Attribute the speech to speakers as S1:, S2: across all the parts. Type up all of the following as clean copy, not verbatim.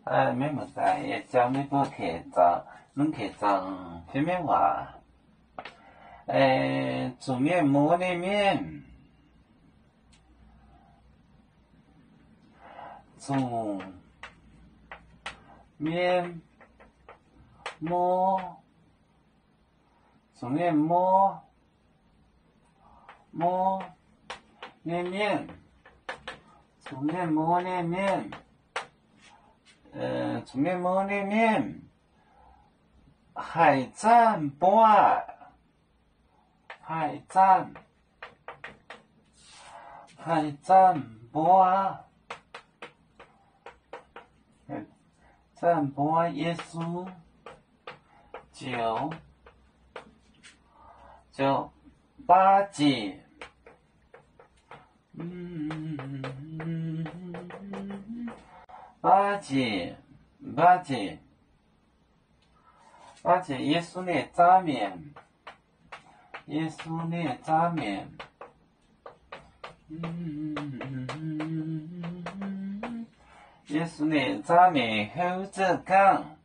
S1: 免么在也教你不去找，侬去找什么话？煮面馍的面，煮面馍，煮面馍，馍面面，煮面馍的面。煮面馍的面，海战不爱，海战不爱，战不爱耶稣，就八戒，八戒，耶稣的炸面，耶稣的炸面，耶稣的炸面好着讲，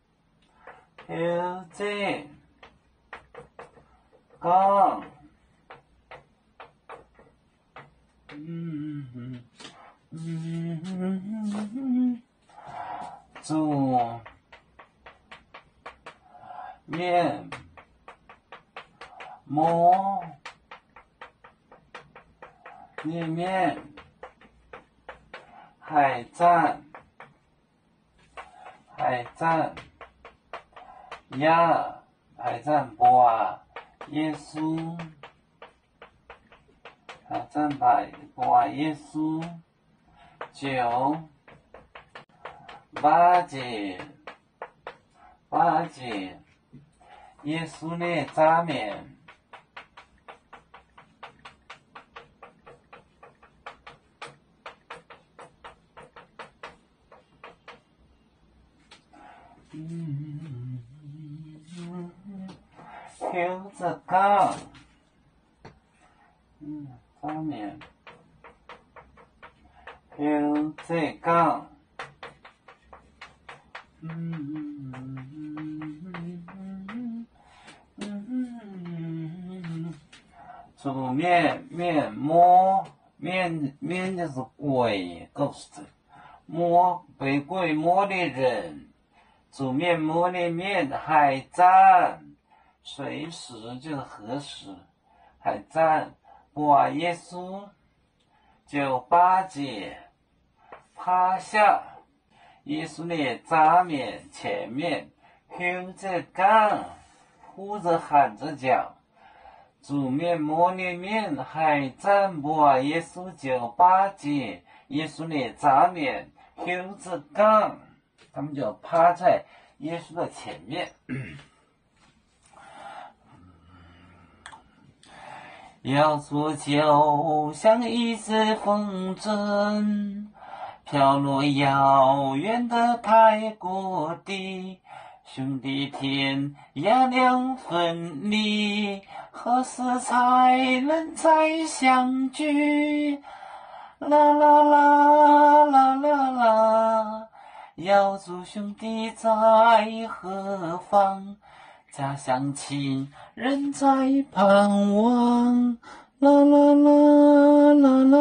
S1: 好着讲，煮面馍面，海战呀，海战波耶稣，海战波耶稣，九八戒，耶稣的炸面。口着讲，炸面，口着讲，煮面馍，面就是鬼 ghost， 馍被鬼摸的人，煮面馍的面，海战。随时就是何时，还赞我耶稣，就八戒趴下，耶稣的炸面前面吼着讲，呼着喊着讲，煮面馍的面还赞我耶稣就八戒，耶稣的炸面吼着讲，他们就趴在耶稣的前面。要做就像一只风筝，飘落遥远的泰国地，兄弟天涯两分离，何时才能再相聚？啦啦啦啦啦啦，要祝兄弟在何方？家乡亲人在盼望，啦啦啦啦啦。